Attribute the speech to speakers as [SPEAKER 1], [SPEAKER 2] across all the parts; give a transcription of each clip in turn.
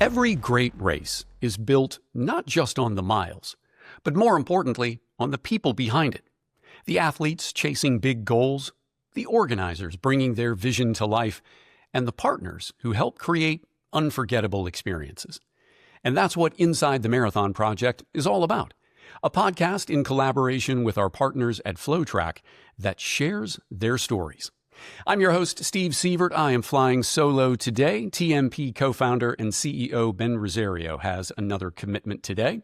[SPEAKER 1] Every great race is built not just on the miles, but more importantly, on the people behind it. The athletes chasing big goals, the organizers bringing their vision to life, and the partners who help create unforgettable experiences. And that's what Inside the Marathon Project is all about. A podcast in collaboration with our partners at FloTrack that shares their stories. I'm your host, Steve Sievert. I am flying solo today. TMP co-founder and CEO Ben Rosario has another commitment today.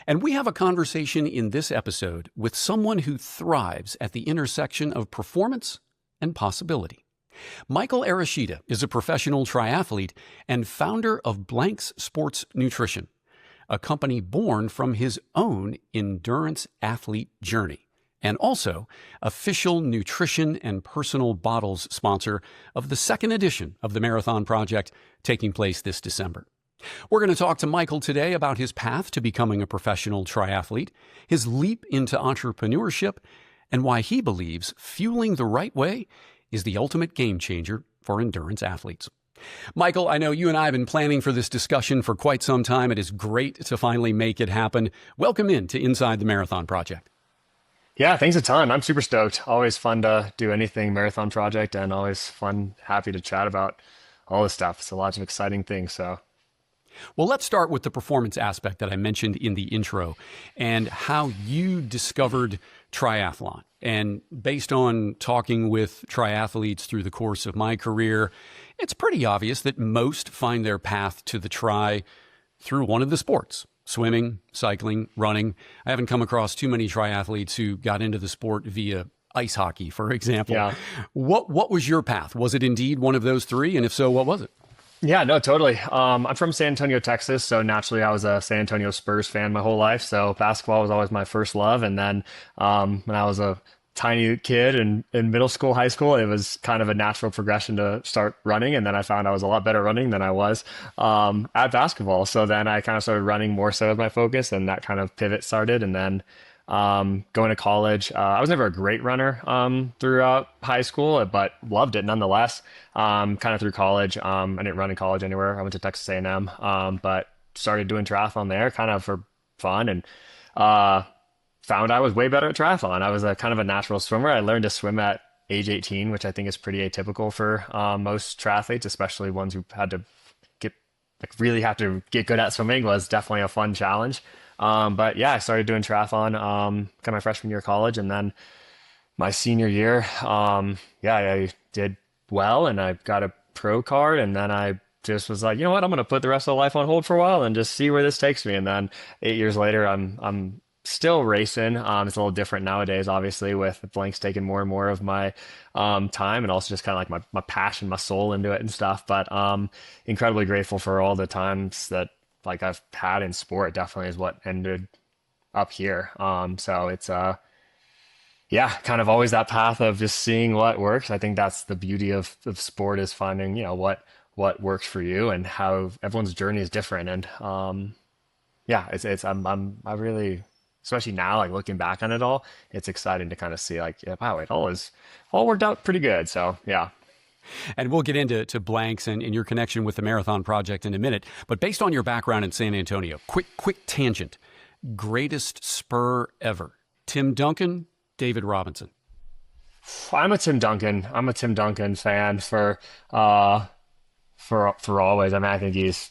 [SPEAKER 1] And we have a conversation in this episode with someone who thrives at the intersection of performance and possibility. Michael Arishita is a professional triathlete and founder of Blanks Sports Nutrition, a company born from his own endurance athlete journey, and also official nutrition and personal bottles sponsor of the second edition of the Marathon Project taking place this December. We're going to talk to Michael today about his path to becoming a professional triathlete, his leap into entrepreneurship, and why he believes fueling the right way is the ultimate game changer for endurance athletes. Michael, I know you and I have been planning for this discussion for quite some time. It is great to finally make it happen. Welcome to Inside the Marathon Project.
[SPEAKER 2] Yeah, thanks a ton. I'm super stoked. Always fun to do anything Marathon Project and always fun, happy to chat about all this stuff. It's a lot of exciting things.
[SPEAKER 1] Well, let's start with the performance aspect that I mentioned in the intro and how you discovered triathlon. And based on talking with triathletes through the course of my career, it's pretty obvious that most find their path to the tri through one of the sports: swimming, cycling, running. I haven't come across too many triathletes who got into the sport via ice hockey, for example.
[SPEAKER 2] Yeah.
[SPEAKER 1] What was your path? Was it indeed one of those three? And if so, what was it?
[SPEAKER 2] Yeah, no, totally. I'm from San Antonio, Texas. So naturally, I was a San Antonio Spurs fan my whole life. So basketball was always my first love. And then when I was a tiny kid in middle school, high school, it was kind of a natural progression to start running. And then I found I was a lot better running than I was at basketball. So then I kind of started running more so as my focus, and that kind of pivot started. And then going to college, I was never a great runner throughout high school, but loved it nonetheless. Kind of through college, I didn't run in college anywhere. I went to Texas A&M, but started doing triathlon there kind of for fun, and found I was way better at triathlon. I was a kind of a natural swimmer. I learned to swim at age 18, which I think is pretty atypical for most triathletes, especially ones who had to really have to get good at swimming. Was definitely a fun challenge. But yeah, I started doing triathlon kind of my freshman year of college, and then my senior year, I did well and I got a pro card, and then I just was like, you know what, I'm going to put the rest of life on hold for a while and just see where this takes me. And then 8 years later, I'm still racing. It's a little different nowadays, obviously, with Blanks taking more and more of my time, and also just kind of like my passion, my soul into it and stuff. But incredibly grateful for all the times that like I've had in sport. Definitely is what ended up here. So it's kind of always that path of just seeing what works. I think that's the beauty of sport, is finding, what works for you, and how everyone's journey is different. And I really, especially now, like looking back on it all, it's exciting to kind of see like, yeah, wow, it all worked out pretty good. So yeah.
[SPEAKER 1] And we'll get into Blanks and your connection with the Marathon Project in a minute. But based on your background in San Antonio, quick tangent. Greatest spur ever: Tim Duncan, David Robinson?
[SPEAKER 2] I'm a Tim Duncan fan for always. I mean, I think he's,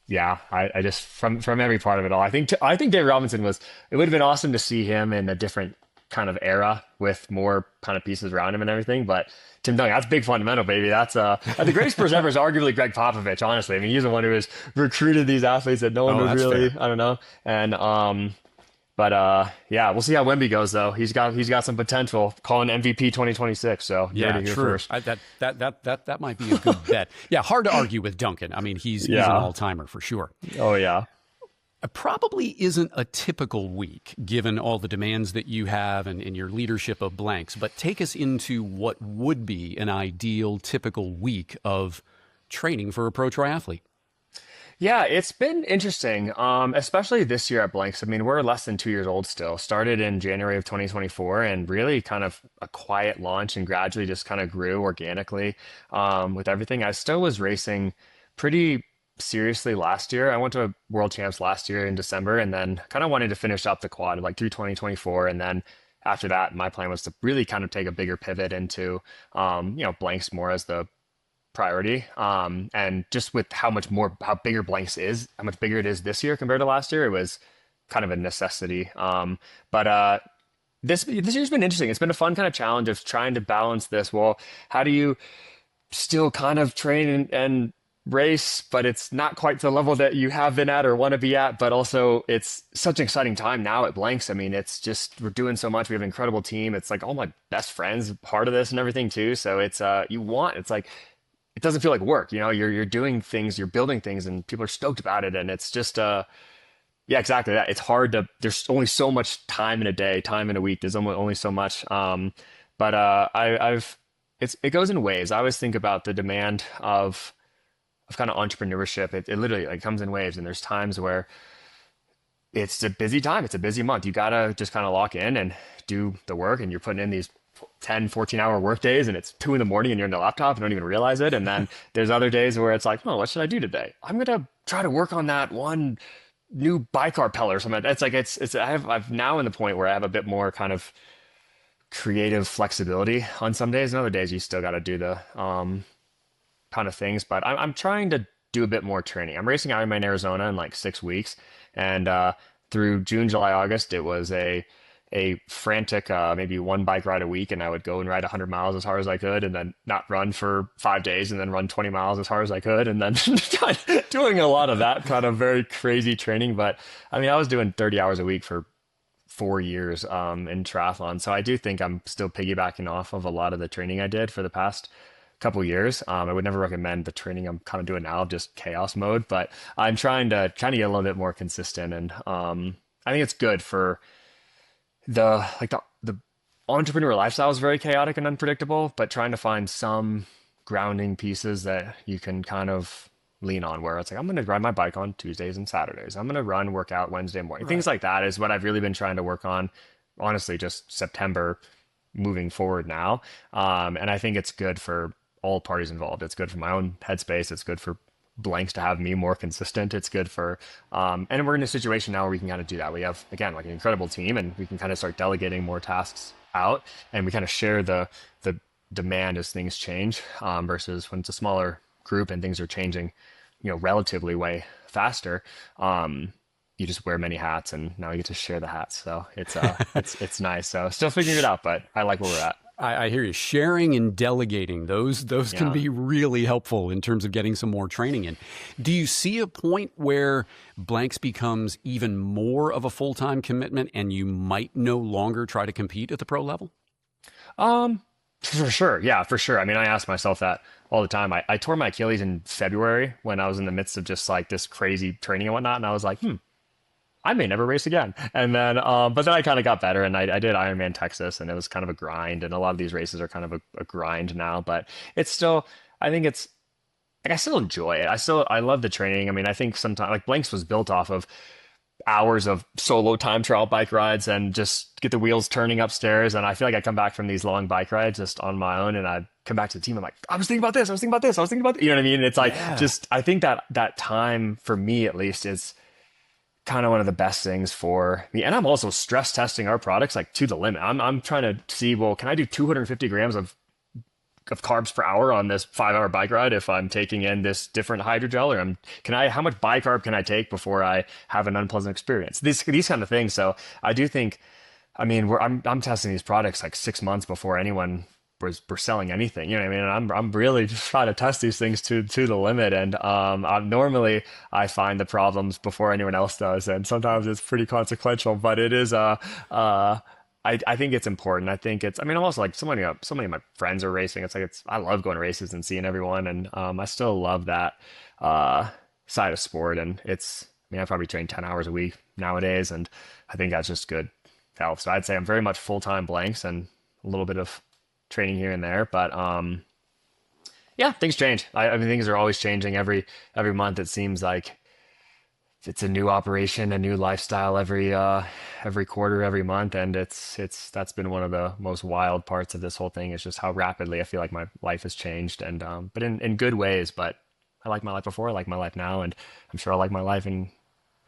[SPEAKER 2] I just from every part of it all. I think David Robinson it would have been awesome to see him in a different kind of era with more kind of pieces around him and everything. But Tim Duncan, that's big fundamental, baby. That's the greatest person ever is arguably Greg Popovich, honestly. I mean, he's the one who has recruited these athletes that no one was really, fair. I don't know. And we'll see how Wemby goes though. He's got some potential. Calling MVP 2026. So
[SPEAKER 1] yeah, true. That might be a good bet. Yeah, hard to argue with Duncan. I mean, he's an all-timer for sure.
[SPEAKER 2] Oh yeah.
[SPEAKER 1] It probably isn't a typical week, given all the demands that you have and your leadership of Blanks, but take us into what would be an ideal, typical week of training for a pro triathlete.
[SPEAKER 2] Yeah, it's been interesting, especially this year at Blanks. I mean, we're less than 2 years old still. Started in January of 2024, and really kind of a quiet launch, and gradually just kind of grew organically with everything. I still was racing pretty seriously last year. I went to World Champs last year in December, and then kind of wanted to finish up the quad like through 2024, and then after that, my plan was to really kind of take a bigger pivot into blanks more as the priority. And just with how bigger blanks is, how much bigger it is this year compared to last year, it was kind of a necessity. But this year's been interesting. It's been a fun kind of challenge of trying to balance this. Well, how do you still kind of train and race, but it's not quite to the level that you have been at or want to be at. But also, it's such an exciting time now at Blanks. I mean, it's just we're doing so much. We have an incredible team. It's like all my best friends part of this and everything too. So it's it's like it doesn't feel like work. You know, you're doing things, you're building things, and people are stoked about it. And it's just yeah, exactly that. It's hard to. There's only so much time in a day, time in a week. There's only so much. But it goes in waves. I always think about the demand of kind of entrepreneurship. It literally like comes in waves, and there's times where it's a busy time. It's a busy month. You gotta just kind of lock in and do the work, and you're putting in these 10, 14-hour work days, and it's 2 in the morning and you're on the laptop and don't even realize it. And then there's other days where it's like, oh, what should I do today? I'm gonna try to work on that one new bicarb pellet or something. It's like I've now in the point where I have a bit more kind of creative flexibility on some days, and other days you still got to do the kind of things. But I'm trying to do a bit more training. I'm racing Ironman Arizona in like 6 weeks, and through June, July, August, it was a frantic maybe one bike ride a week, and I would go and ride 100 miles as hard as I could, and then not run for 5 days, and then run 20 miles as hard as I could, and then doing a lot of that kind of very crazy training. But I mean, I was doing 30 hours a week for 4 years in triathlon, so I do think I'm still piggybacking off of a lot of the training I did for the past couple years. I would never recommend the training I'm kind of doing now, just chaos mode, but I'm trying to get a little bit more consistent, and I think it's good for the entrepreneur lifestyle is very chaotic and unpredictable, but trying to find some grounding pieces that you can kind of lean on, where it's like, I'm going to ride my bike on Tuesdays and Saturdays. I'm going to work out Wednesday morning. Things
[SPEAKER 1] Right.
[SPEAKER 2] like that is what I've really been trying to work on, honestly, just September moving forward now. And I think it's good for all parties involved. It's good for my own headspace. It's good for Blanks to have me more consistent. It's good for, and we're in a situation now where we can kind of do that. We have, again, like an incredible team, and we can kind of start delegating more tasks out, and we kind of share the demand as things change, versus when it's a smaller group and things are changing, relatively way faster. You just wear many hats, and now you get to share the hats. So it's it's nice. So still figuring it out, but I like where we're at.
[SPEAKER 1] I hear you. Sharing and delegating, those can
[SPEAKER 2] Yeah.
[SPEAKER 1] be really helpful in terms of getting some more training in. Do you see a point where blanks becomes even more of a full-time commitment and you might no longer try to compete at the pro level?
[SPEAKER 2] Um, for sure. Yeah, for sure. I mean, I ask myself that all the time. I tore my Achilles in February when I was in the midst of just like this crazy training and whatnot. And I was like, I may never race again. And then, but then I kind of got better, and I did Ironman Texas, and it was kind of a grind. And a lot of these races are kind of a grind now, but it's still, I think it's like, I still enjoy it. I love the training. I mean, I think sometimes like Blanks was built off of hours of solo time trial bike rides and just get the wheels turning upstairs. And I feel like I come back from these long bike rides just on my own, and I come back to the team. I'm like, I was thinking about this. I was thinking about this. I was thinking about you know what I mean? It's like,
[SPEAKER 1] Yeah.
[SPEAKER 2] just, I think that time for me, at least, is kind of one of the best things for me. And I'm also stress testing our products like to the limit. I'm trying to see, well, can I do 250 grams of carbs per hour on this 5 hour bike ride if I'm taking in this different hydrogel, or how much bicarb can I take before I have an unpleasant experience? These kind of things. So I do think, I mean, I'm testing these products like 6 months before anyone we're selling anything. You know what I mean? And I'm really just trying to test these things to the limit. And normally I find the problems before anyone else does, and sometimes it's pretty consequential. But it is I think it's important. I think it's, I mean, I'm also like so many of my friends are racing. It's like, I love going to races and seeing everyone. And I still love that side of sport. And I mean, I probably train 10 hours a week nowadays. And I think that's just good health. So I'd say I'm very much full-time Blanks and a little bit of training here and there. But yeah, things change. I mean, things are always changing every month. It seems like it's a new operation, a new lifestyle every quarter, every month, and that's been one of the most wild parts of this whole thing, is just how rapidly I feel like my life has changed, and but in good ways, but I like my life before, I like my life now, and I'm sure I'll like my life in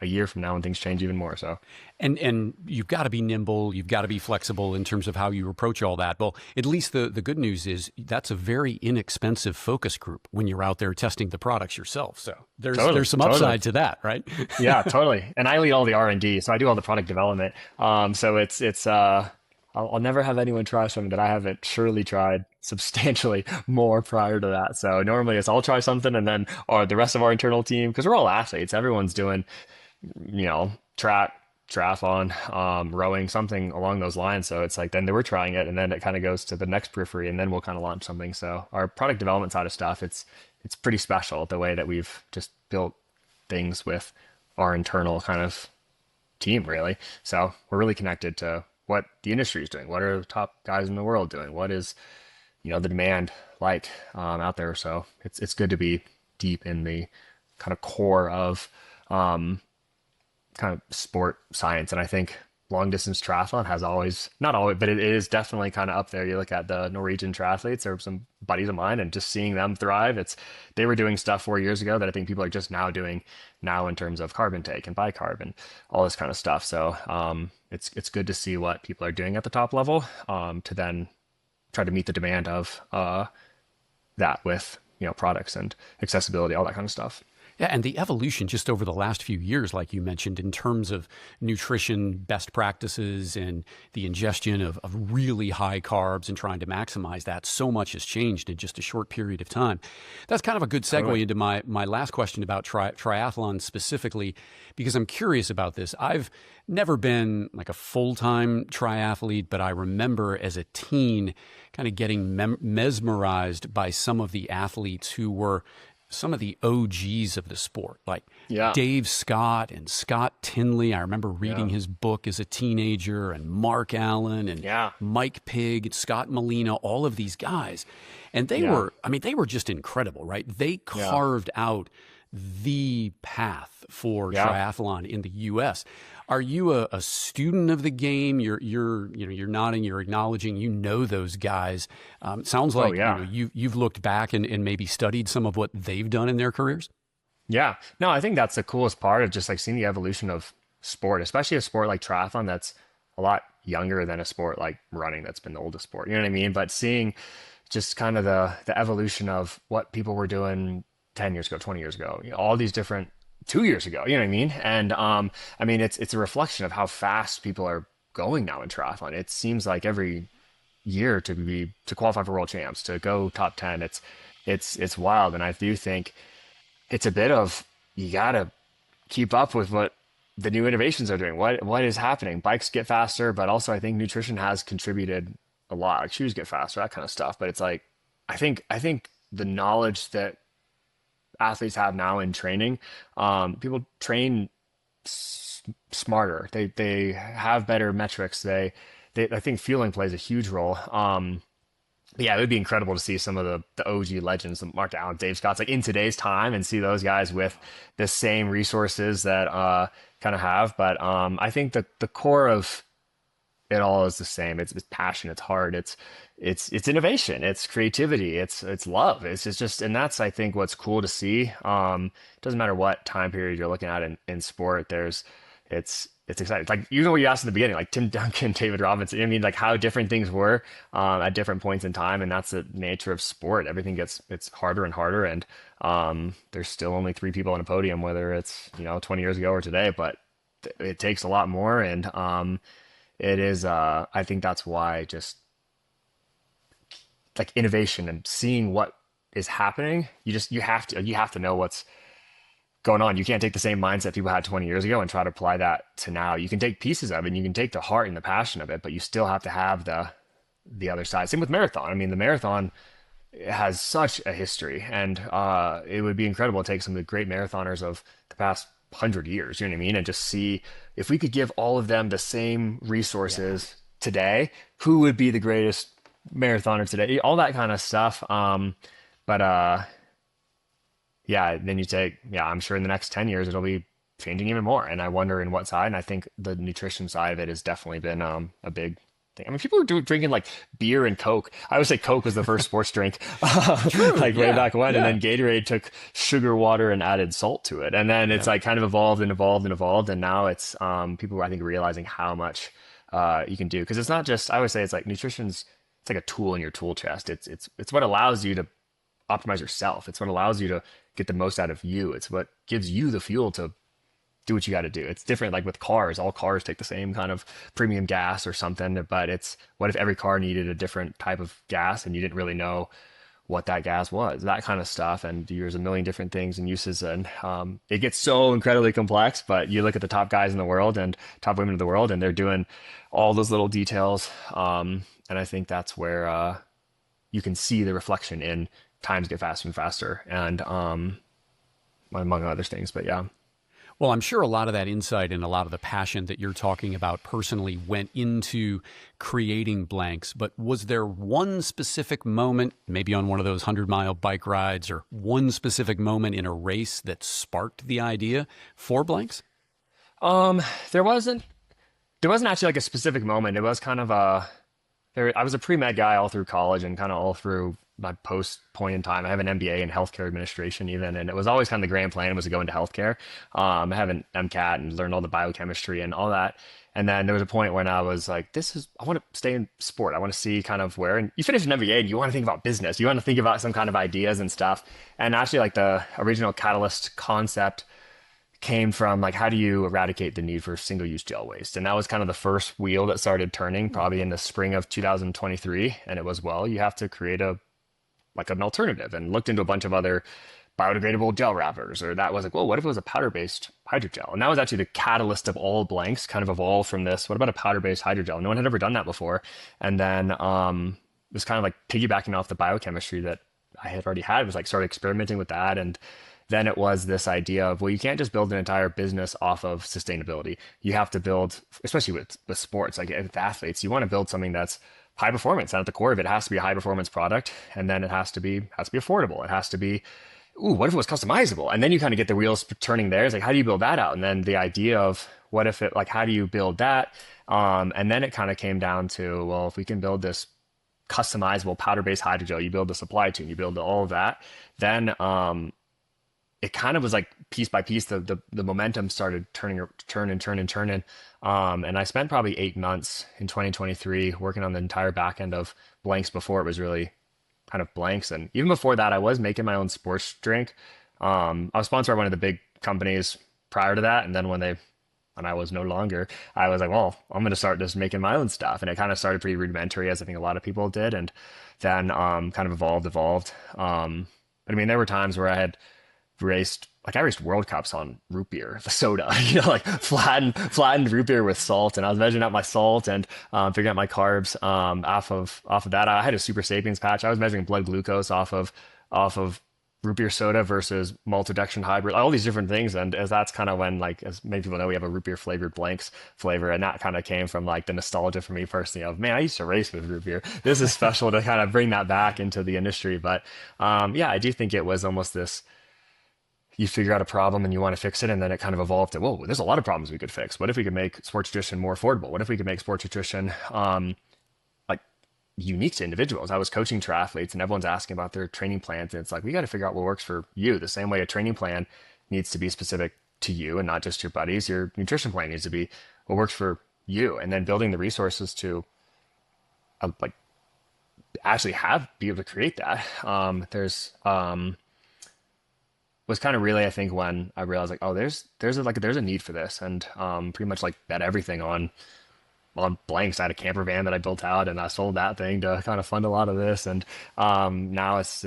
[SPEAKER 2] a year from now when things change even more. So
[SPEAKER 1] And you've got to be nimble, you've got to be flexible in terms of how you approach all that. Well, at least the good news is that's a very inexpensive focus group when you're out there testing the products yourself. So
[SPEAKER 2] totally,
[SPEAKER 1] there's some
[SPEAKER 2] totally.
[SPEAKER 1] upside to that, right?
[SPEAKER 2] Yeah, totally. And I lead all the R&D, so I do all the product development. So I'll never have anyone try something that I haven't surely tried substantially more prior to that. So normally it's I'll try something and then or the rest of our internal team, because we're all athletes, everyone's doing, track, triathlon, rowing, something along those lines. So it's like then we're trying it and then it kind of goes to the next periphery and then we'll kind of launch something. So our product development side of stuff, it's pretty special the way that we've just built things with our internal kind of team, really. So we're really connected to what the industry is doing. What are the top guys in the world doing? What is, the demand like out there? So it's good to be deep in the kind of core of kind of sport science. And I think long distance triathlon has always, not always, but it is definitely kind of up there. You look at the Norwegian triathletes, there were some buddies of mine, and just seeing them thrive, they were doing stuff 4 years ago that I think people are just now doing now in terms of carbon take and bicarb and all this kind of stuff. So it's good to see what people are doing at the top level to then try to meet the demand of that with, products and accessibility, all that kind of stuff.
[SPEAKER 1] Yeah, and the evolution just over the last few years, like you mentioned, in terms of nutrition best practices and the ingestion of really high carbs and trying to maximize that, so much has changed in just a short period of time. That's kind of a good segue into my last question about triathlon specifically, because I'm curious about this. I've never been like a full-time triathlete, but I remember as a teen kind of getting mesmerized by some of the athletes who were some of the OGs of the sport, like
[SPEAKER 2] Yeah.
[SPEAKER 1] Dave Scott and Scott Tinley. I remember reading
[SPEAKER 2] Yeah.
[SPEAKER 1] his book as a teenager, and Mark Allen and
[SPEAKER 2] Yeah.
[SPEAKER 1] Mike Pigg and Scott Molina, all of these guys. And
[SPEAKER 2] Yeah.
[SPEAKER 1] they were just incredible, right? They
[SPEAKER 2] Yeah.
[SPEAKER 1] carved out the path for
[SPEAKER 2] Yeah.
[SPEAKER 1] triathlon in the US. Are you a student of the game? You're nodding, you're acknowledging, those guys. Sounds
[SPEAKER 2] Oh,
[SPEAKER 1] like
[SPEAKER 2] yeah.
[SPEAKER 1] you've looked back and maybe studied some of what they've done in their careers.
[SPEAKER 2] Yeah. No, I think that's the coolest part of just like seeing the evolution of sport, especially a sport like triathlon that's a lot younger than a sport like running that's been the oldest sport. You know what I mean? But seeing just kind of the evolution of what people were doing 10 years ago, 20 years ago, all these different 2 years ago, you know what I mean? And I mean it's a reflection of how fast people are going now in triathlon. It seems like every year to qualify for world champs, to go top 10, it's wild. And I do think it's a bit of you gotta keep up with what the new innovations are doing. What is happening? Bikes get faster, but also I think nutrition has contributed a lot. Like shoes get faster, that kind of stuff. But it's like I think the knowledge that athletes have now in training, people train smarter. They have better metrics. They I think fueling plays a huge role. But yeah, it would be incredible to see some of the OG legends, Mark Allen, Dave Scott's, like in today's time, and see those guys with the same resources that kind of have. But I think that the core of it all is the same. It's passion, it's heart, it's innovation, it's creativity, it's love. It's just and that's I think what's cool to see. It doesn't matter what time period you're looking at in sport. It's exciting. Like what you asked in the beginning, like Tim Duncan, David Robinson. I mean, like how different things were at different points in time, and that's the nature of sport. Everything it's harder and harder, and there's still only three people on a podium, whether it's 20 years ago or today. But it takes a lot more, and it is. I think that's why just like innovation and seeing what is happening, you have to know what's going on. You can't take the same mindset people had 20 years ago and try to apply that to now. You can take pieces of it and you can take the heart and the passion of it, but you still have to have the other side. Same with marathon. I mean, the marathon has such a history, and it would be incredible to take some of the great marathoners of the past 100 years, you know what I mean? And just see if we could give all of them the same resources today, who would be the greatest marathoner today, all that kind of stuff. But yeah, then I'm sure in the next 10 years, it'll be changing even more. And I wonder in what side. And I think the nutrition side of it has definitely been a big thing. I mean, people were drinking like beer and Coke. I would say Coke was the first sports drink,
[SPEAKER 1] True.
[SPEAKER 2] like way
[SPEAKER 1] Yeah.
[SPEAKER 2] back when. And
[SPEAKER 1] Yeah.
[SPEAKER 2] then Gatorade took sugar water and added salt to it. And then it's
[SPEAKER 1] Yeah.
[SPEAKER 2] like kind of evolved and evolved and evolved. And now it's people, I think, realizing how much you can do. Because it's not just, I always say it's like nutrition's, it's like a tool in your tool chest. It's what allows you to optimize yourself. It's what allows you to get the most out of you. It's what gives you the fuel to do what you got to do. It's different like with cars. All cars take the same kind of premium gas or something, but it's what if every car needed a different type of gas and you didn't really know what that gas was, that kind of stuff. And there's a million different things and uses. And it gets so incredibly complex, but you look at the top guys in the world and top women in the world, and they're doing all those little details. And I think that's where you can see the reflection in times get faster and faster. And among other things, but yeah.
[SPEAKER 1] Well, I'm sure a lot of that insight and a lot of the passion that you're talking about personally went into creating blanks. But was there one specific moment, maybe on one of those 100-mile bike rides, or one specific moment in a race that sparked the idea for blanks?
[SPEAKER 2] Um, there wasn't there wasn't actually like a specific moment. It was kind of I was a pre-med guy all through college and kind of all through my post point in time. I have an MBA in healthcare administration even, and it was always kind of the grand plan was to go into healthcare. I have an MCAT and learned all the biochemistry and all that. And then there was a point when I was like, I want to stay in sport. I want to see kind of where, and you finish an MBA and you want to think about business. You want to think about some kind of ideas and stuff. And actually like the original Catalyst concept came from like how do you eradicate the need for single-use gel waste, and that was kind of the first wheel that started turning probably in the spring of 2023. And it was, well, you have to create a like an alternative, and looked into a bunch of other biodegradable gel wrappers. Or that was like, well, what if it was a powder-based hydrogel? And that was actually the catalyst of all blanks kind of evolved from this, what about a powder-based hydrogel? No one had ever done that before. And then it was kind of like piggybacking off the biochemistry that I had already had. It was like started experimenting with that. And then it was this idea of, well, you can't just build an entire business off of sustainability. You have to build, especially with sports, like with athletes, you want to build something that's high performance. And at the core of it, it has to be a high performance product. And then it has to be affordable. It has to be, ooh, what if it was customizable? And then you kind of get the wheels turning there. It's like, how do you build that out? And then the idea of what if it, like, how do you build that? And then it kind of came down to, well, if we can build this customizable powder-based hydrogel, you build the supply chain, you build all of that, then it kind of was like piece by piece, the momentum started turning. And I spent probably 8 months in 2023 working on the entire back end of blanks before it was really kind of blanks. And even before that, I was making my own sports drink. I was sponsored by one of the big companies prior to that. And then when I was no longer, I was like, well, I'm going to start just making my own stuff. And it kind of started pretty rudimentary, as I think a lot of people did. And then kind of evolved. But I mean, there were times where I raced World Cups on root beer, the soda, like flattened root beer with salt. And I was measuring out my salt and figuring out my carbs off of that. I had a Super Sapiens patch. I was measuring blood glucose off of root beer soda versus maltodextrin hybrid, all these different things. And as that's kind of when, like, as many people know, we have a root beer flavored blanks flavor. And that kind of came from like the nostalgia for me personally of, man, I used to race with root beer. This is special to kind of bring that back into the industry. But yeah, I do think it was almost this, you figure out a problem and you want to fix it, and then it kind of evolved to, whoa, there's a lot of problems we could fix. What if we could make sports nutrition more affordable? What if we could make sports nutrition like unique to individuals? I was coaching triathletes and everyone's asking about their training plans, and it's like, we got to figure out what works for you. The same way a training plan needs to be specific to you and not just your buddies, your nutrition plan needs to be what works for you. And then building the resources to like actually be able to create that. There's was kind of really, I think, when I realized like, oh, there's a need for this. And pretty much like bet everything on blanks. I had a camper van that I built out, and I sold that thing to kind of fund a lot of this. And now it's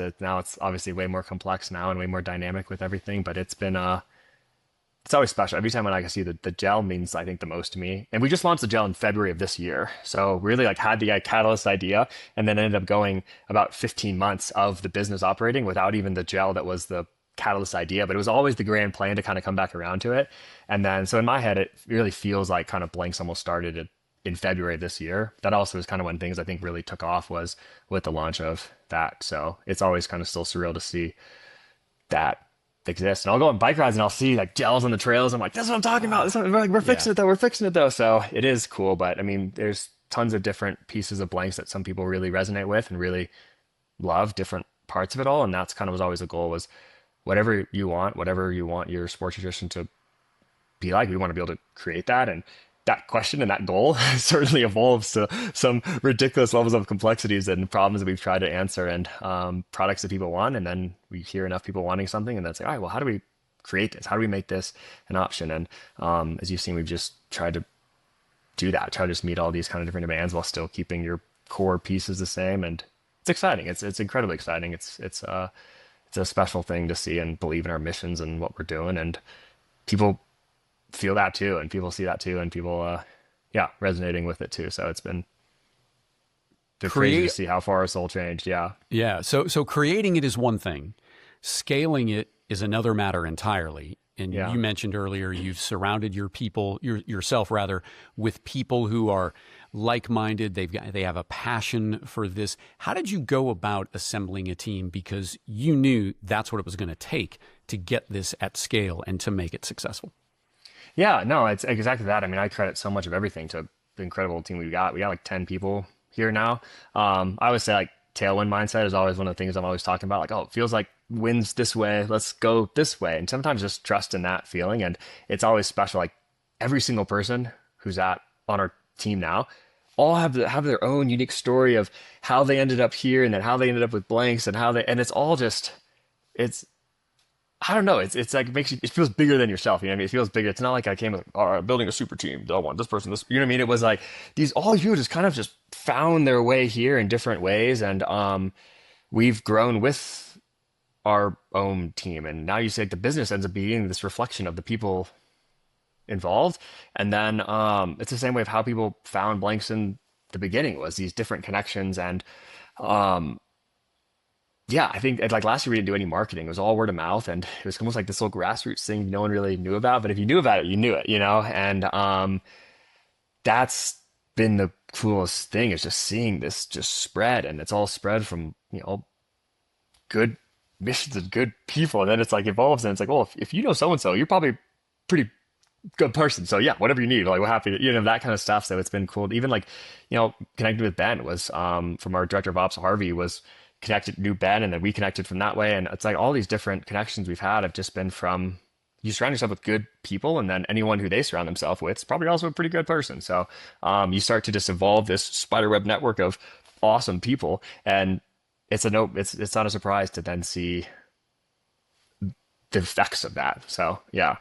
[SPEAKER 2] obviously way more complex now and way more dynamic with everything. But it's always special. Every time when I can see the gel means, I think, the most to me. And we just launched the gel in February of this year. So really like had the catalyst idea, and then ended up going about 15 months of the business operating without even the gel that was the catalyst idea. But it was always the grand plan to kind of come back around to it. And then, so in my head, it really feels like kind of blanks almost started in February of this year. That also is kind of when things I think really took off, was with the launch of that. So it's always kind of still surreal to see that exist. And I'll go on bike rides and I'll see like gels on the trails. I'm like, that's what I'm talking about. We're
[SPEAKER 1] Yeah.
[SPEAKER 2] fixing it though. So it is cool. But I mean, there's tons of different pieces of blanks that some people really resonate with and really love different parts of it all. And that's kind of was always the goal was whatever you want your sports nutrition to be like, we want to be able to create that. And that question and that goal certainly evolves to some ridiculous levels of complexities and problems that we've tried to answer and products that people want. And then we hear enough people wanting something and then say, all right, well, how do we create this? How do we make this an option? And as you've seen, we've just tried to do that, try to just meet all these kind of different demands while still keeping your core pieces the same. And it's exciting. It's incredibly exciting. It's a special thing to see and believe in our missions and what we're doing. And people feel that too, and people see that too, and people, yeah, resonating with it too. So it's been crazy to see how far our soul changed. Yeah.
[SPEAKER 1] Yeah. So creating it is one thing. Scaling it is another matter entirely. And
[SPEAKER 2] Yeah.
[SPEAKER 1] you mentioned earlier, you've surrounded yourself rather, with people who are like-minded. They have a passion for this. How did you go about assembling a team? Because you knew that's what it was going to take to get this at scale and to make it successful.
[SPEAKER 2] Yeah, no, it's exactly that. I mean, I credit so much of everything to the incredible team we got. We got like 10 people here now. I would say like tailwind mindset is always one of the things I'm always talking about. Like, oh, it feels like wins this way. Let's go this way. And sometimes just trust in that feeling. And it's always special. Like every single person who's on our team now all have their own unique story of how they ended up here and then how they ended up with blanks and and it's all just, it's, I don't know. It's like it feels bigger than yourself. You know what I mean? It feels bigger. It's not like I came with, all right, building a super team. I want this person, this, you know what I mean? It was like all you just kind of just found their way here in different ways. And, we've grown with our own team. And now you say like, the business ends up being this reflection of the people involved. And then, it's the same way of how people found blanks in the beginning was these different connections. And, yeah, I think like last year we didn't do any marketing. It was all word of mouth, and it was almost like this little grassroots thing no one really knew about. But if you knew about it, you knew it, you know. And that's been the coolest thing is just seeing this just spread, and it's all spread from good missions and good people, and then it's like evolves, and it's like, well, if you know so and so, you're probably a pretty good person. So yeah, whatever you need, like we're happy to, that kind of stuff. So it's been cool. Even like connecting with Ben was from our director of ops, Harvey was knew Ben, and then we connected from that way. And it's like all these different connections we've had have just been from you surround yourself with good people, and then anyone who they surround themselves with is probably also a pretty good person. So you start to just evolve this spiderweb network of awesome people, and it's not a surprise to then see the effects of that. So yeah.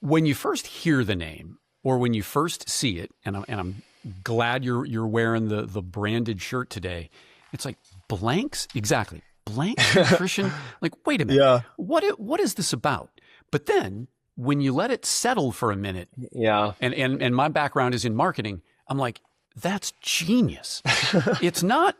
[SPEAKER 1] When you first hear the name, or when you first see it, and I'm glad you're wearing the branded shirt today. It's like blanks, exactly. Blanks nutrition. Like, wait a minute.
[SPEAKER 2] Yeah.
[SPEAKER 1] What is this about? But then when you let it settle for a minute,
[SPEAKER 2] Yeah.
[SPEAKER 1] and my background is in marketing, I'm like, that's genius. It's not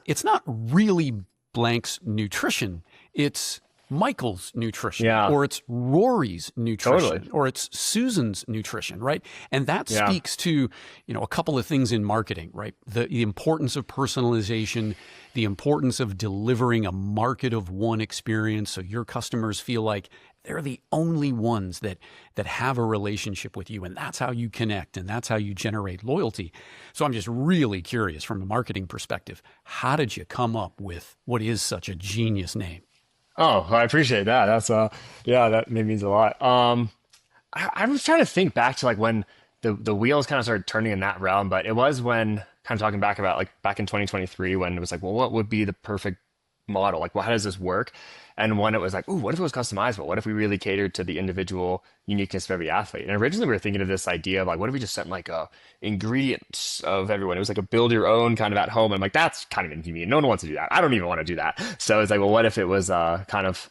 [SPEAKER 1] really blanks nutrition. It's Michael's nutrition,
[SPEAKER 2] Yeah.
[SPEAKER 1] or it's Rory's nutrition,
[SPEAKER 2] Totally.
[SPEAKER 1] or it's Susan's nutrition, right? And that
[SPEAKER 2] Yeah.
[SPEAKER 1] speaks to, a couple of things in marketing, right? The importance of personalization, the importance of delivering a market of one experience so your customers feel like they're the only ones that have a relationship with you, and that's how you connect, and that's how you generate loyalty. So I'm just really curious from a marketing perspective, how did you come up with what is such a genius name?
[SPEAKER 2] Oh, I appreciate that. That's yeah, that means a lot. I was trying to think back to like when the wheels kind of started turning in that realm, but it was when kind of talking back about like back in 2023 when it was like, well, what would be the perfect model? Like, well, how does this work? And when it was like, ooh, what if it was customizable? What if we really catered to the individual uniqueness of every athlete? And originally we were thinking of this idea of like, what if we just sent like ingredients of everyone? It was like a build your own kind of at home. And I'm like, that's kind of inconvenient. No one wants to do that. I don't even want to do that. So it's like, well, what if it was kind of,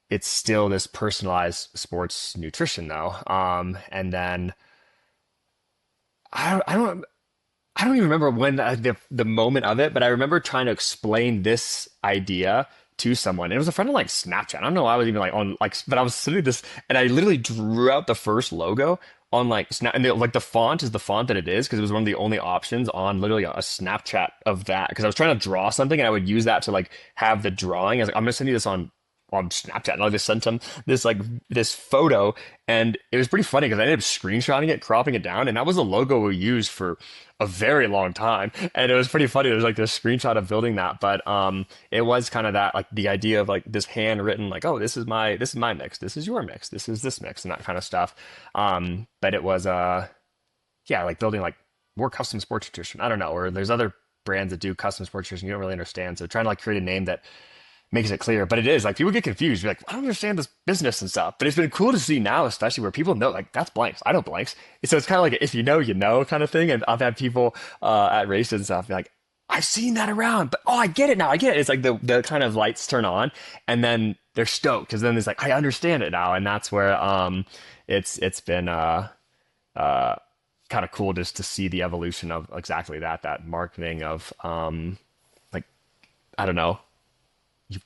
[SPEAKER 2] it's still this personalized sports nutrition though. And then I don't even remember when the moment of it, but I remember trying to explain this idea to someone. It was a friend on like Snapchat. I don't know why I was even like on like, but I was sitting this and I literally drew out the first logo on like Snap, and like the font is the font that it is because it was one of the only options on literally a Snapchat of that. Because I was trying to draw something and I would use that to like have the drawing. I was like, I'm gonna send you this on on Snapchat, and I just sent him this photo, and it was pretty funny because I ended up screenshotting it, cropping it down, and that was a logo we used for a very long time, and it was pretty funny. There's like this screenshot of building that, but it was kind of that, like the idea of like this handwritten, like, oh, this is my mix, this is your mix, this is this mix, and that kind of stuff. But it was yeah, like building like more custom sports nutrition. I don't know, or there's other brands that do custom sports nutrition you don't really understand. So trying to like create a name that makes it clear. But it is like people get confused. You're like, I don't understand this business and stuff. But it's been cool to see now, especially where people know like that's blanks. I know blanks. So it's kind of like if you know, you know kind of thing. And I've had people at races and stuff be like, I've seen that around, but oh, I get it now. I get it. It's like the kind of lights turn on, and then they're stoked because then it's like I understand it now, and that's where it's been uh kind of cool just to see the evolution of exactly that marketing of like I don't know,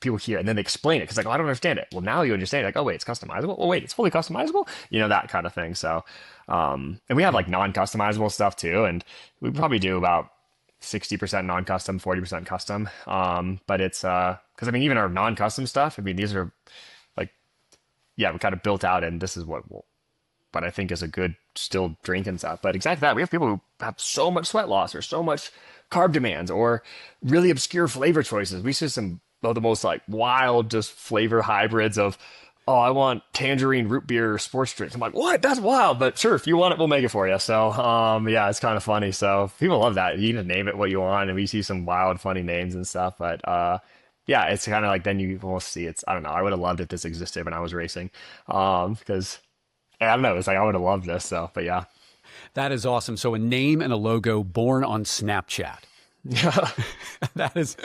[SPEAKER 2] people hear and then they explain it because like, oh, I don't understand it. Well, now you understand it. Like, oh wait, it's customizable. Oh wait, it's fully customizable. That kind of thing. So and we have like non-customizable stuff too, and we probably do about 60% non-custom, 40% custom. But it's because I mean even our non-custom stuff, I mean these are like, yeah, we kind of built out, and this is what I think is a good still drink and stuff. But exactly that. We have people who have so much sweat loss or so much carb demands or really obscure flavor choices. We see some of the most like wild just flavor hybrids of, oh, I want tangerine root beer sports drinks. I'm like, what? That's wild. But sure, if you want it, we'll make it for you. So yeah, it's kind of funny. So people love that. You can name it what you want, and we see some wild, funny names and stuff. But yeah, it's kind of like then you almost see it's, I don't know. I would have loved if this existed when I was racing because I don't know. It's like I would have loved this. So, but yeah.
[SPEAKER 1] That is awesome. So a name and a logo born on Snapchat.
[SPEAKER 2] Yeah.
[SPEAKER 1] that is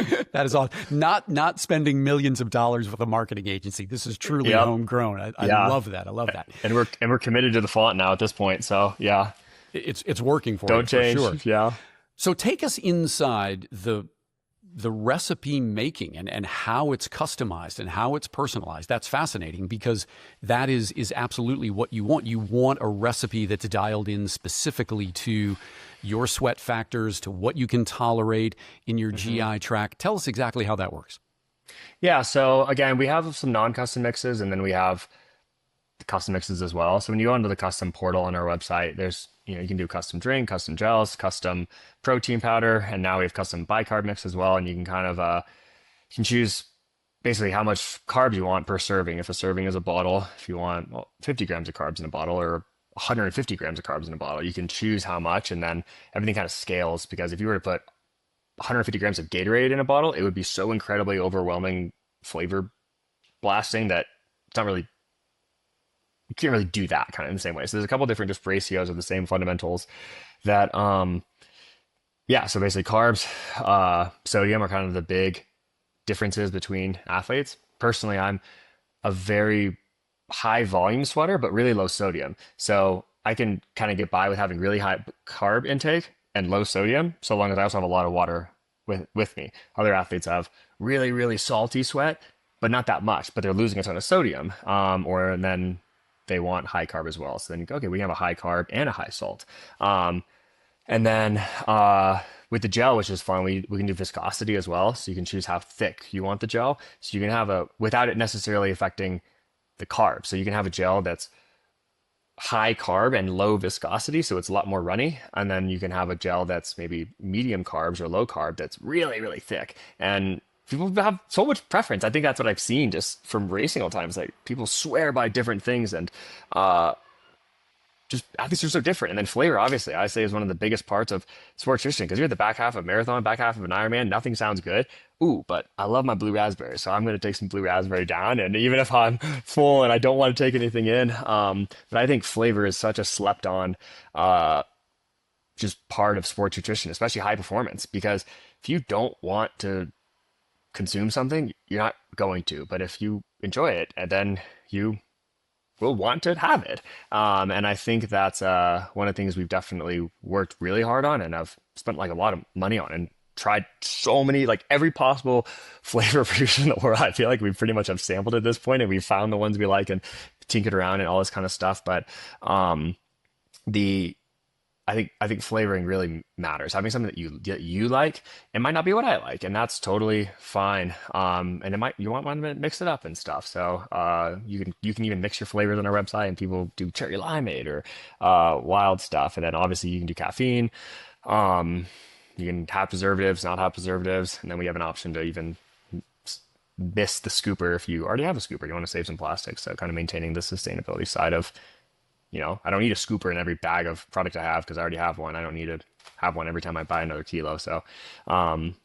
[SPEAKER 1] awesome. Not spending millions of dollars with a marketing agency. This is truly
[SPEAKER 2] Yep.
[SPEAKER 1] homegrown. I
[SPEAKER 2] Yeah.
[SPEAKER 1] love that. I love that.
[SPEAKER 2] And we're committed to the font now at this point. So yeah,
[SPEAKER 1] It's working for you,
[SPEAKER 2] don't change.
[SPEAKER 1] for sure.
[SPEAKER 2] Yeah.
[SPEAKER 1] So take us inside the recipe making and how it's customized and how it's personalized. That's fascinating because that is absolutely what you want. You want a recipe that's dialed in specifically to your sweat factors, to what you can tolerate in your GI tract. Tell us exactly how that works.
[SPEAKER 2] Yeah. So again, we have some non-custom mixes, and then we have the custom mixes as well. So when you go onto the custom portal on our website, there's, you can do custom drink, custom gels, custom protein powder, and now we have custom bicarb mix as well. And you can kind of you can choose basically how much carbs you want per serving. If a serving is a bottle, if you want 50 grams of carbs in a bottle or 150 grams of carbs in a bottle, you can choose how much, and then everything kind of scales. Because if you were to put 150 grams of Gatorade in a bottle, it would be so incredibly overwhelming flavor blasting that it's not really, you can't really do that kind of in the same way. So there's a couple different just ratios of the same fundamentals that, yeah, so basically carbs, sodium are kind of the big differences between athletes. Personally, I'm a very high volume sweater, but really low sodium. So I can kind of get by with having really high carb intake and low sodium, so long as I also have a lot of water with me. Other athletes have really, really salty sweat, but not that much, but they're losing a ton of sodium, and then they want high carb as well. So then you go, okay, we have a high carb and a high salt. And then with the gel, which is fun, we can do viscosity as well. So you can choose how thick you want the gel. So you can have without it necessarily affecting the carb. So you can have a gel that's high carb and low viscosity, so it's a lot more runny. And then you can have a gel that's maybe medium carbs or low carb that's really, really thick. And people have so much preference. I think that's what I've seen just from racing all the time. It's like people swear by different things, and just athletes are so different. And then flavor, obviously, I say is one of the biggest parts of sports nutrition, because you're at the back half of a marathon, back half of an Ironman, nothing sounds good. Ooh, but I love my blue raspberry, so I'm going to take some blue raspberry down. And even if I'm full and I don't want to take anything in, but I think flavor is such a slept on just part of sports nutrition, especially high performance, because if you don't want to consume something, you're not going to. But if you enjoy it, and then you will want to have it. And I think that's one of the things we've definitely worked really hard on, and I've spent like a lot of money on, and tried so many, like every possible flavor producer in the world. I feel like we pretty much have sampled at this point, and we found the ones we like and tinkered around and all this kind of stuff. But the I think flavoring really matters. Having something that you like, it might not be what I like, and that's totally fine. And it might you want to mix it up and stuff. So you can even mix your flavors on our website, and people do cherry limeade or wild stuff. And then obviously you can do caffeine. Um, you can have preservatives, not have preservatives, and then we have an option to even miss the scooper if you already have a scooper. You want to save some plastic, so kind of maintaining the sustainability side of, I don't need a scooper in every bag of product I have because I already have one. I don't need to have one every time I buy another kilo. So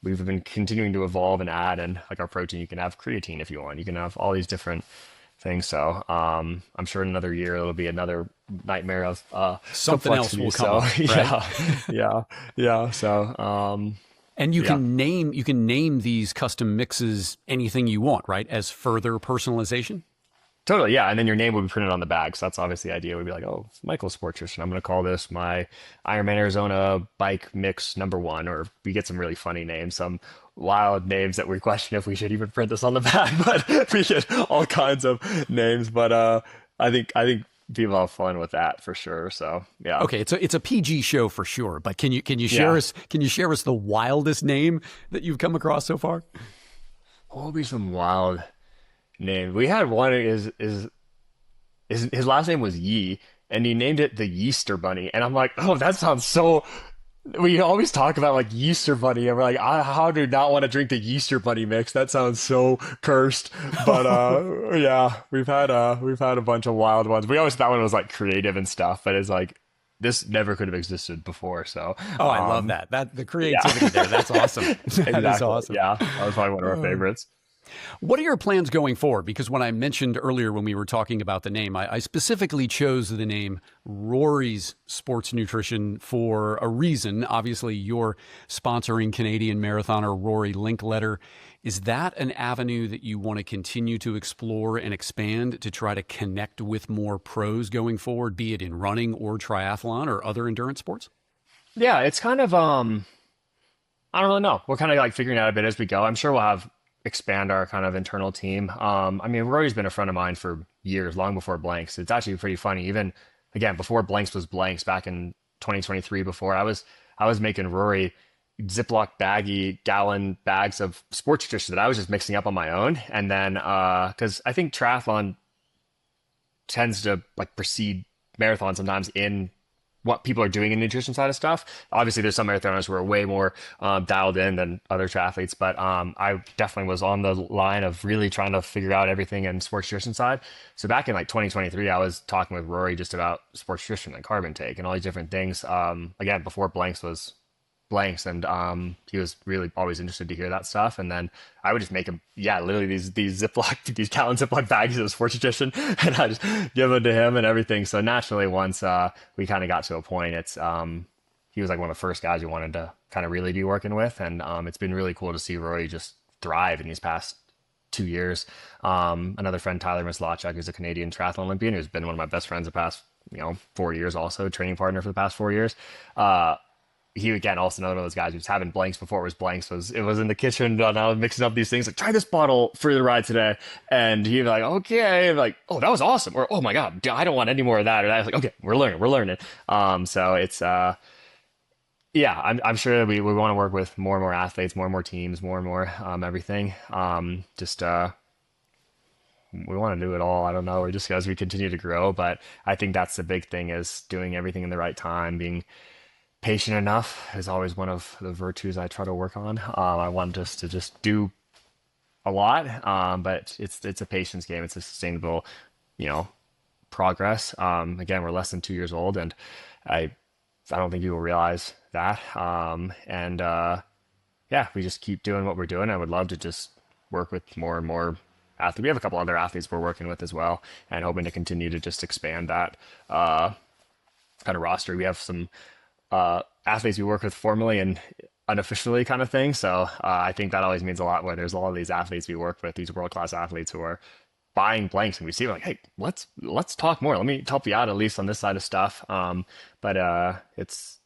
[SPEAKER 2] we've been continuing to evolve and add, and like our protein, you can have creatine if you want. You can have all these different things. So I'm sure in another year it'll be another nightmare of
[SPEAKER 1] Something else will
[SPEAKER 2] complexity.
[SPEAKER 1] come
[SPEAKER 2] So
[SPEAKER 1] up, right?
[SPEAKER 2] yeah, yeah, yeah. So
[SPEAKER 1] And
[SPEAKER 2] yeah.
[SPEAKER 1] you can name these custom mixes anything you want, right? As further personalization.
[SPEAKER 2] Totally, yeah. And then your name would be printed on the bag. So that's obviously the idea. Would be like, oh, Michael Sports Nutrition. I'm going to call this my Ironman Arizona bike mix #1. Or we get some really funny names, some wild names that we question if we should even print this on the bag. But we get all kinds of names. But I think people have fun with that for sure. So yeah,
[SPEAKER 1] Okay, it's a PG show for sure, but
[SPEAKER 2] yeah.
[SPEAKER 1] can you share us the wildest name that you've come across so far?
[SPEAKER 2] What would be some wild names? We had one is his last name was Yi, and he named it the Yeaster Bunny. And I'm like, oh, that sounds so. We always talk about like Yeaster Bunny, and we're like, how do not want to drink the Yeaster Bunny mix? That sounds so cursed. But yeah, we've had a bunch of wild ones. We always thought one was like creative and stuff, but it's like this never could have existed before. So
[SPEAKER 1] Oh, I love that. That the
[SPEAKER 2] yeah,
[SPEAKER 1] creativity there. That's awesome. That is
[SPEAKER 2] exactly.
[SPEAKER 1] awesome.
[SPEAKER 2] Yeah, that was probably one of our favorites.
[SPEAKER 1] What are your plans going forward? Because when I mentioned earlier when we were talking about the name, I specifically chose the name Rory's Sports Nutrition for a reason. Obviously, you're sponsoring Canadian marathoner Rory Linkletter. Is that an avenue that you want to continue to explore and expand to try to connect with more pros going forward, be it in running or triathlon or other endurance sports?
[SPEAKER 2] Yeah, it's kind of I don't really know. We're kind of like figuring out a bit as we go. I'm sure we'll have expand our kind of internal team. I mean, Rory's been a friend of mine for years, long before Blanks. It's actually pretty funny. Even again, before Blanks was Blanks, back in 2023, before I was making Rory Ziploc baggy gallon bags of sports nutrition that I was just mixing up on my own. And then because I think triathlon tends to like precede marathon sometimes in what people are doing in the nutrition side of stuff. Obviously, there's some marathoners who are way more dialed in than other triathletes, but I definitely was on the line of really trying to figure out everything in sports nutrition side. So back in like 2023, I was talking with Rory just about sports nutrition and carb intake and all these different things. Again, before Blanks was Blanks, and he was really always interested to hear that stuff. And then I would just make him, yeah, literally these Ziploc, these gallon Ziploc bags of sports nutrition, and I just give them to him and everything. So naturally, once we kind of got to a point, it's he was like one of the first guys we wanted to kind of really be working with, and it's been really cool to see Roy just thrive in these past 2 years. Another friend, Tyler Maslachuk, who's a Canadian triathlon Olympian, who's been one of my best friends the past 4 years, also training partner for the past 4 years. He again also another one of those guys who's having Blanks before it was Blanks. It was in the kitchen and I was mixing up these things like, try this bottle for the ride today, and he'd be like, okay, and like, oh, that was awesome, or oh my god, I don't want any more of that or that. I was like, okay, we're learning. So it's yeah, I'm sure we want to work with more and more athletes, more and more teams, more and more everything. Just we want to do it all. I don't know, or just as we continue to grow, but I think that's the big thing, is doing everything in the right time, being patient enough is always one of the virtues I try to work on. I want us to just do a lot, but it's a patience game. It's a sustainable, you know, progress. Again, we're less than 2 years old, and I don't think people realize that. And yeah, we just keep doing what we're doing. I would love to just work with more and more athletes. We have a couple other athletes we're working with as well, and hoping to continue to just expand that kind of roster. We have some athletes we work with formally and unofficially kind of thing. So I think that always means a lot, where there's a lot of these athletes we work with, these world-class athletes who are buying Blanks, and we see like, hey, let's talk more. Let me help you out at least on this side of stuff. But it's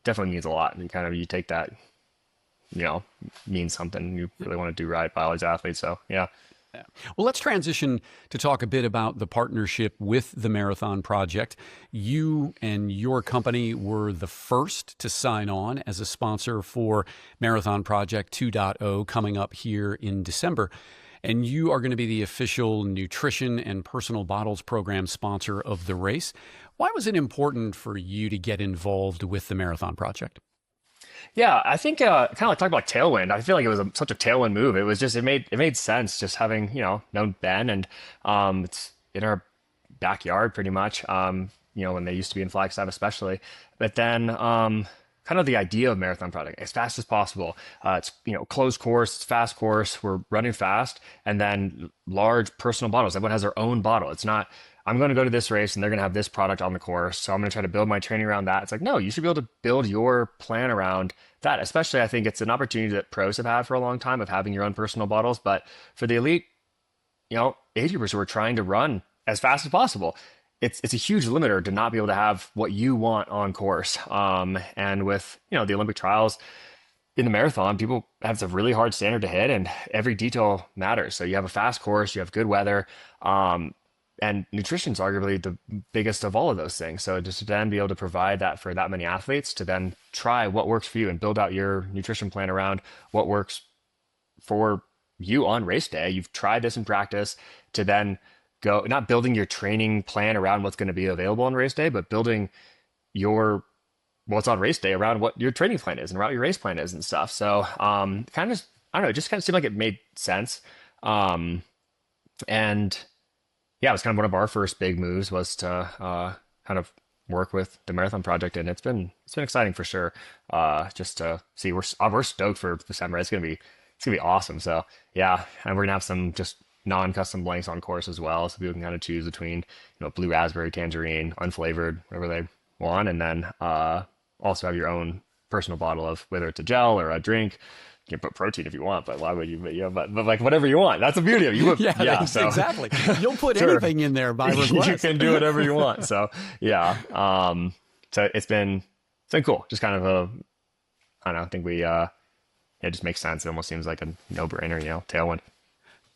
[SPEAKER 2] definitely means a lot. And you take that, means something. You really want to do right by all these athletes. So yeah.
[SPEAKER 1] Yeah. Well, let's transition to talk a bit about the partnership with the Marathon Project. You and your company were the first to sign on as a sponsor for Marathon Project 2.0 coming up here in December. And you are going to be the official nutrition and personal bottles program sponsor of the race. Why was it important for you to get involved with the Marathon Project?
[SPEAKER 2] Yeah, I think kind of like talk about tailwind. I feel like it was such a tailwind move. It was just it made sense just having known Ben, and it's in our backyard pretty much. When they used to be in Flagstaff especially, but then kind of the idea of Marathon Project as fast as possible. It's closed course, it's fast course. We're running fast, and then large personal bottles. Everyone has their own bottle. It's not, I'm going to go to this race and they're going to have this product on the course, so I'm going to try to build my training around that. It's like, no, you should be able to build your plan around that. Especially, I think it's an opportunity that pros have had for a long time of having your own personal bottles. But for the elite, age groupers who are trying to run as fast as possible, it's a huge limiter to not be able to have what you want on course. And with the Olympic trials in the marathon, people have a really hard standard to hit, and every detail matters. So you have a fast course, you have good weather, and nutrition's arguably the biggest of all of those things. So just to then be able to provide that for that many athletes to then try what works for you and build out your nutrition plan around what works for you on race day. You've tried this in practice, to then go, not building your training plan around what's going to be available on race day, but building your what's on race day around what your training plan is and around your race plan is and stuff. So kind of just, I don't know, it just kind of seemed like it made sense. And yeah, it was kind of one of our first big moves was to kind of work with the Marathon Project, and it's been exciting for sure. Just to see, we're stoked for December. It's gonna be awesome. So yeah, and we're gonna have some just non-custom blanks on course as well, so people can kind of choose between blue raspberry, tangerine, unflavored, whatever they want, and then also have your own personal bottle of whether it's a gel or a drink. You can put protein if you want, but why would you? But like whatever you want. That's the beauty of it.
[SPEAKER 1] Yeah, so, exactly. You'll put
[SPEAKER 2] sure.
[SPEAKER 1] anything in there by request.
[SPEAKER 2] You can do whatever you want. So yeah, so it's been cool. Just kind of I don't know. I think it just makes sense. It almost seems like a no-brainer. Tailwind.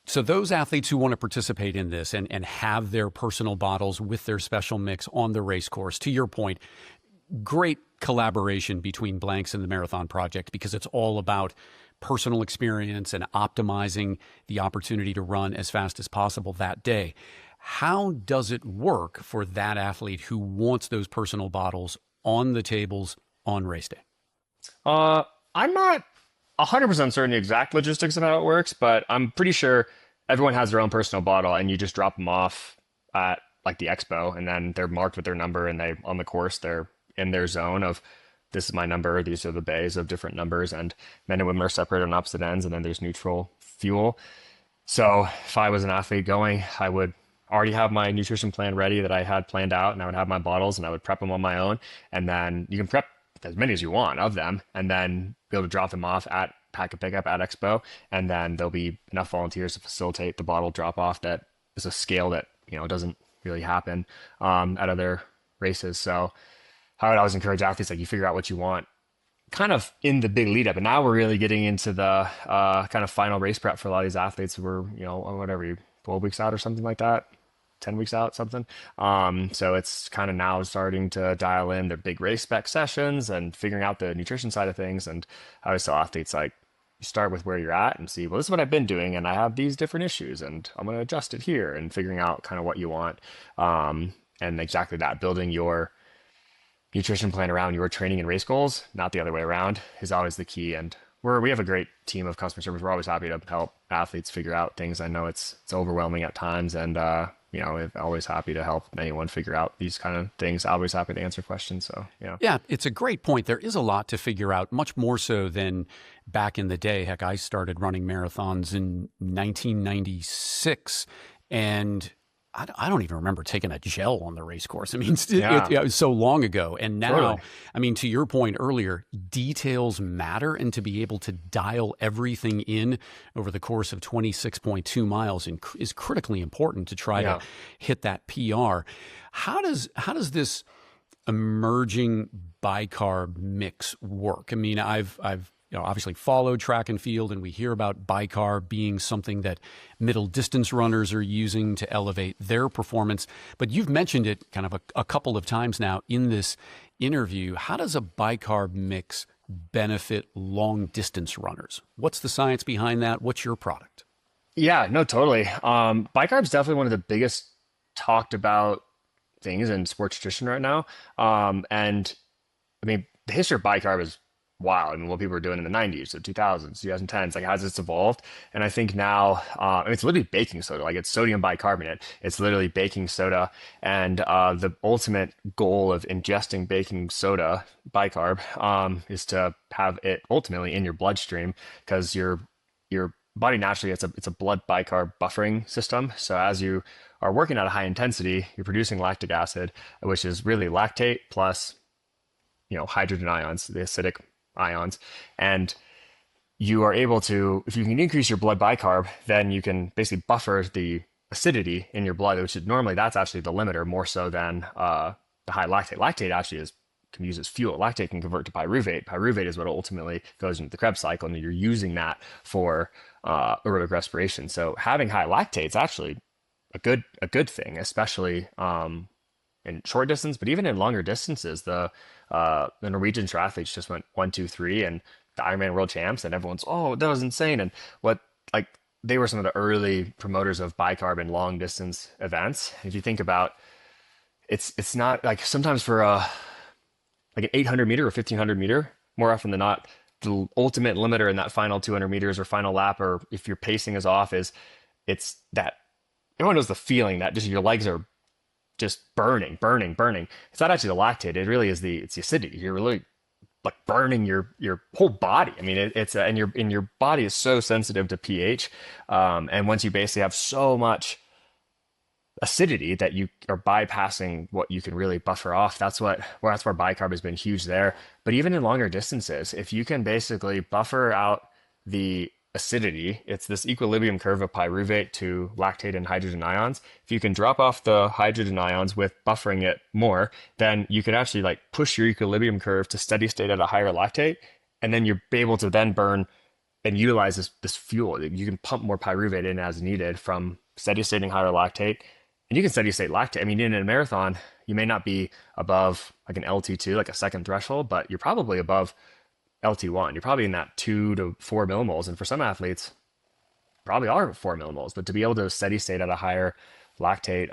[SPEAKER 1] So those athletes who want to participate in this and have their personal bottles with their special mix on the race course, to your point, great collaboration between Blanks and the Marathon Project, because it's all about personal experience and optimizing the opportunity to run as fast as possible that day. How does it work for that athlete who wants those personal bottles on the tables on race day?
[SPEAKER 2] I'm not 100% certain the exact logistics of how it works, but I'm pretty sure everyone has their own personal bottle, and you just drop them off at like the expo, and then they're marked with their number, and on the course they're in their zone of, this is my number, these are the bays of different numbers, and men and women are separated on opposite ends, and then there's neutral fuel. So if I was an athlete going, I would already have my nutrition plan ready that I had planned out, and I would have my bottles, and I would prep them on my own, and then you can prep as many as you want of them, and then be able to drop them off at Pack and Pickup at Expo, and then there'll be enough volunteers to facilitate the bottle drop off. That is a scale that doesn't really happen at other races. So I would always encourage athletes, like, you figure out what you want kind of in the big lead up, and now we're really getting into the kind of final race prep for a lot of these athletes. We're 12 weeks out or something like that, 10 weeks out, something. So it's kind of now starting to dial in their big race spec sessions and figuring out the nutrition side of things. And I always tell athletes, like, you start with where you're at and see, well, this is what I've been doing, and I have these different issues, and I'm going to adjust it here, and figuring out kind of what you want. And exactly that, building your nutrition plan around your training and race goals, not the other way around, is always the key. And we have a great team of customer service. We're always happy to help athletes figure out things. I know it's overwhelming at times, and we're always happy to help anyone figure out these kind of things. Always happy to answer questions. So
[SPEAKER 1] yeah, it's a great point. There is a lot to figure out, much more so than back in the day. Heck, I started running marathons in 1996, and I don't even remember taking a gel on the race course. I mean, it was so long ago. And now, totally. I mean, to your point earlier, details matter, and to be able to dial everything in over the course of 26.2 miles is critically important to try to hit that PR. How does this emerging bicarb mix work? I mean, I've obviously follow track and field, and we hear about bicarb being something that middle distance runners are using to elevate their performance. But you've mentioned it kind of a couple of times now in this interview. How does a bicarb mix benefit long distance runners? What's the science behind that? What's your product?
[SPEAKER 2] Yeah, no, totally. Bicarb is definitely one of the biggest talked about things in sports nutrition right now. And I mean, the history of bicarb is wild. I mean, what people were doing in the 90s, the 2000s, 2010s, like how's this evolved? And I think now, it's literally baking soda, like it's sodium bicarbonate. It's literally baking soda. And the ultimate goal of ingesting baking soda, bicarb, is to have it ultimately in your bloodstream because your body naturally, it's a blood bicarb buffering system. So as you are working at a high intensity, you're producing lactic acid, which is really lactate plus, hydrogen ions, the acidic ions. And you are able to, if you can increase your blood bicarb, then you can basically buffer the acidity in your blood, which is normally that's actually the limiter more so than the high lactate. Lactate actually can be used as fuel. Lactate can convert to pyruvate. Pyruvate is what ultimately goes into the Krebs cycle, and you're using that for aerobic respiration. So having high lactate is actually a good thing, especially in short distance, but even in longer distances. The Norwegian triathletes just went 1, 2, 3, and the Ironman world champs, and everyone's, oh, that was insane. And they were some of the early promoters of bicarb in long distance events. If you think about, it's not like sometimes for like an 800 meter or 1500 meter, more often than not, the ultimate limiter in that final 200 meters or final lap, or if your pacing is off, it's that everyone knows the feeling that just your legs are just burning. It's not actually the lactate. It really is it's the acidity. You're really like burning your whole body. I mean, and your body is so sensitive to pH. And once you basically have so much acidity that you are bypassing what you can really buffer off, that's where bicarb has been huge there. But even in longer distances, if you can basically buffer out the acidity, it's this equilibrium curve of pyruvate to lactate and hydrogen ions. If you can drop off the hydrogen ions with buffering it more, then you can actually like push your equilibrium curve to steady state at a higher lactate, and then you're able to then burn and utilize this fuel. You can pump more pyruvate in as needed from steady stating higher lactate, and you can steady state lactate. I mean, in a marathon, you may not be above like an LT2, like a second threshold, but you're probably above LT1. You're probably in that 2 to 4 millimoles. And for some athletes, probably are 4 millimoles. But to be able to steady state at a higher lactate,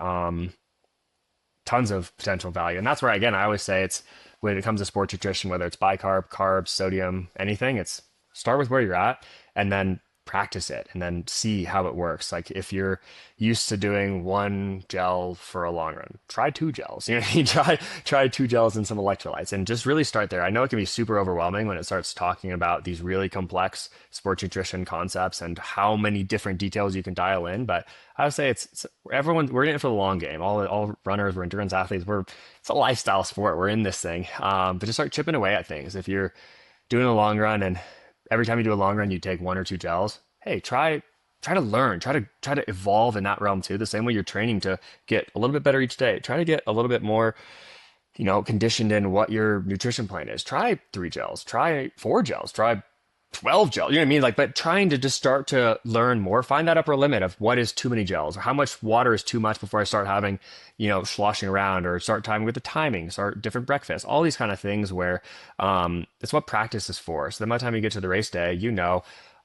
[SPEAKER 2] tons of potential value. And that's where, again, I always say it's when it comes to sports nutrition, whether it's bicarb, carbs, sodium, anything, it's start with where you're at and then practice it and then see how it works. Like if you're used to doing one gel for a long run, try 2 gels. You try 2 gels and some electrolytes and just really start there. I know it can be super overwhelming when it starts talking about these really complex sports nutrition concepts and how many different details you can dial in. But I would say it's everyone, we're in it for the long game. All runners, we're endurance athletes, it's a lifestyle sport. We're in this thing. But just start chipping away at things. If you're doing a long run and every time you do a long run, you take 1 or 2 gels. Hey, try to learn, try to evolve in that realm too. The same way you're training to get a little bit better each day. Try to get a little bit more, conditioned in what your nutrition plan is. Try 3 gels, try 4 gels, try 12 gels. You know what I mean? But trying to just start to learn more, find that upper limit of what is too many gels or how much water is too much before I start having, sloshing around, or start timing with the timing, start different breakfasts, all these kind of things where it's what practice is for. So then by the time you get to the race day,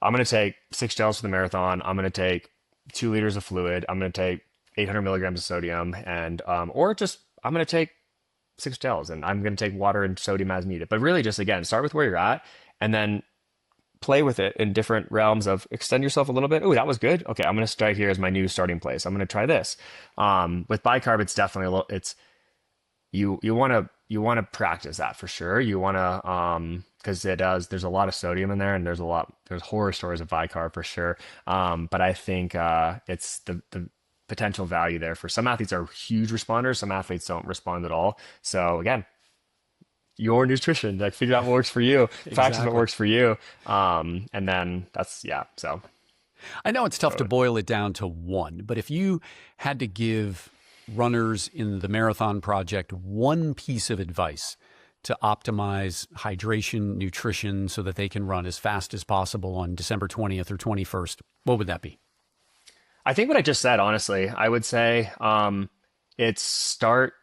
[SPEAKER 2] I'm going to take 6 gels for the marathon. I'm going to take 2 liters of fluid. I'm going to take 800 milligrams of sodium and, or just, I'm going to take 6 gels and I'm going to take water and sodium as needed. But really just, again, start with where you're at and then play with it in different realms of extend yourself a little bit. Oh, that was good. Okay. I'm going to start here as my new starting place. I'm going to try this. With bicarb, it's definitely you want to practice that for sure. You want to, because there's a lot of sodium in there and there's horror stories of bicarb for sure. But I think it's the potential value there for some athletes are huge responders. Some athletes don't respond at all. So again, your nutrition, like figure out what works for you, practice what works for you. And then so.
[SPEAKER 1] I know it's tough to boil it down to one, but if you had to give runners in the Marathon Project one piece of advice to optimize hydration, nutrition, so that they can run as fast as possible on December 20th or 21st, what would that be?
[SPEAKER 2] I think what I just said, honestly, I would say it's start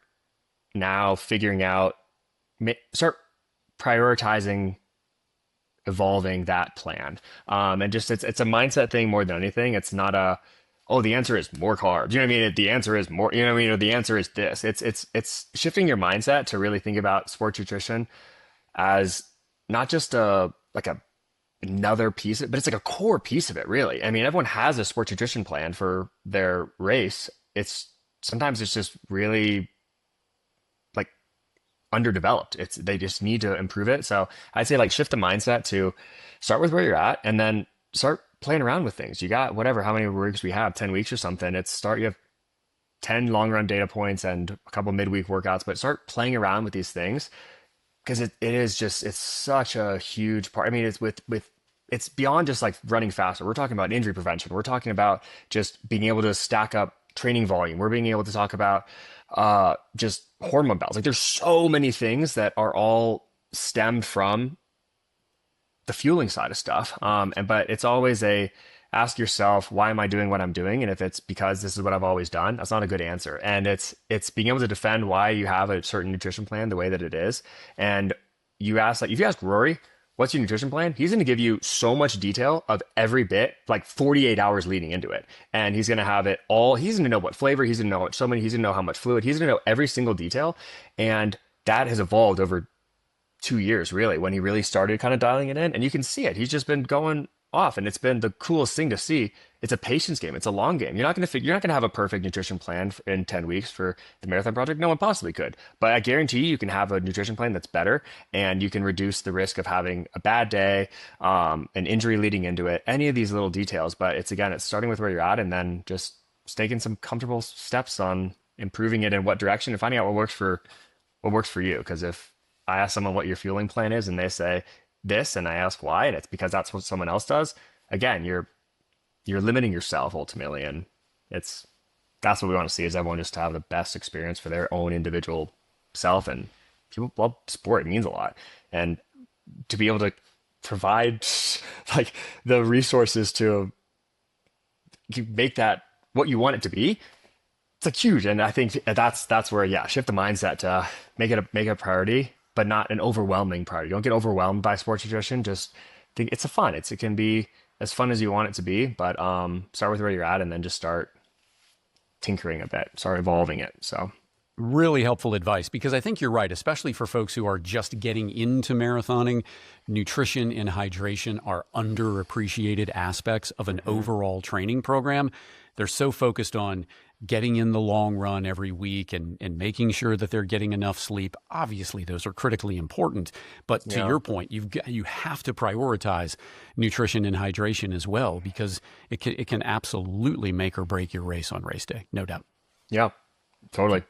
[SPEAKER 2] now figuring out, start prioritizing evolving that plan. And just it's a mindset thing more than anything. It's not a, oh, the answer is more carbs. You know what I mean? The answer is more, you know what I mean? Or the answer is this. It's shifting your mindset to really think about sports nutrition as not just another piece, but it's like a core piece of it, really. I mean, everyone has a sports nutrition plan for their race. Sometimes it's just really like underdeveloped. They just need to improve it. So I'd say like shift the mindset to start with where you're at and then start playing around with things. You got whatever, how many weeks we have, 10 weeks or something. You have 10 long run data points and a couple midweek workouts, but start playing around with these things because it's such a huge part. I mean, it's beyond just like running faster. We're talking about injury prevention. We're talking about just being able to stack up training volume. We're being able to talk about just hormone balance. Like there's so many things that are all stemmed from the fueling side of stuff. But it's always ask yourself, why am I doing what I'm doing? And if it's because this is what I've always done, that's not a good answer. And it's being able to defend why you have a certain nutrition plan the way that it is. And you ask, like, if you ask Rory, what's your nutrition plan? He's going to give you so much detail of every bit, like 48 hours leading into it. And he's going to have it all. He's going to know what flavor, he's going to know what so many, he's going to know how much fluid, he's going to know every single detail. And that has evolved over 2 years, really, when he really started kind of dialing it in. And you can see it. He's just been going off, and it's been the coolest thing to see. It's a patience game. It's a long game. You're not going to have a perfect nutrition plan in 10 weeks for the marathon project. No one possibly could. But I guarantee you can have a nutrition plan that's better, and you can reduce the risk of having a bad day, an injury leading into it, any of these little details. But it's starting with where you're at and then just taking some comfortable steps on improving it in what direction and finding out what works for you. Because if I ask someone what your fueling plan is and they say this, and I ask why, and it's because that's what someone else does, again, you're limiting yourself ultimately. And that's what we want to see, is everyone just to have the best experience for their own individual self. And people love sport. It means a lot. And to be able to provide like the resources to make that what you want it to be, it's like huge. And I think that's where, shift the mindset to make it a priority, but not an overwhelming priority. Don't get overwhelmed by sports nutrition. Just think it's fun. It can be as fun as you want it to be, but start with where you're at and then just start tinkering a bit, start evolving it. So
[SPEAKER 1] really helpful advice, because I think you're right, especially for folks who are just getting into marathoning. Nutrition and hydration are underappreciated aspects of an overall training program. They're so focused on getting in the long run every week and making sure that they're getting enough sleep. Obviously, those are critically important. But to your point, you have to prioritize nutrition and hydration as well, because it can absolutely make or break your race on race day, no doubt.
[SPEAKER 2] Yeah, totally.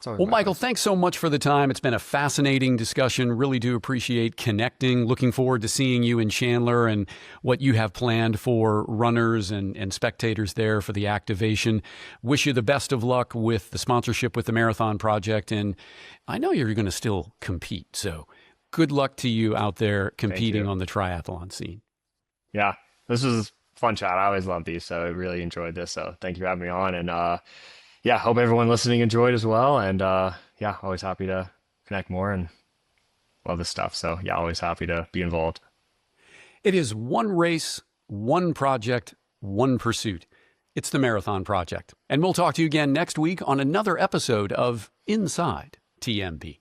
[SPEAKER 1] Well, Michael, thanks so much for the time. It's been a fascinating discussion. Really do appreciate connecting. Looking forward to seeing you in Chandler and what you have planned for runners and spectators there for the activation. Wish you the best of luck with the sponsorship with the Marathon Project. And I know you're going to still compete. So good luck to you out there competing on the triathlon scene.
[SPEAKER 2] Yeah, this was a fun chat. I always love these. So I really enjoyed this. So thank you for having me on. And hope everyone listening enjoyed as well. And always happy to connect more and love this stuff. So always happy to be involved.
[SPEAKER 1] It is one race, one project, one pursuit. It's the Marathon Project. And we'll talk to you again next week on another episode of Inside TMB.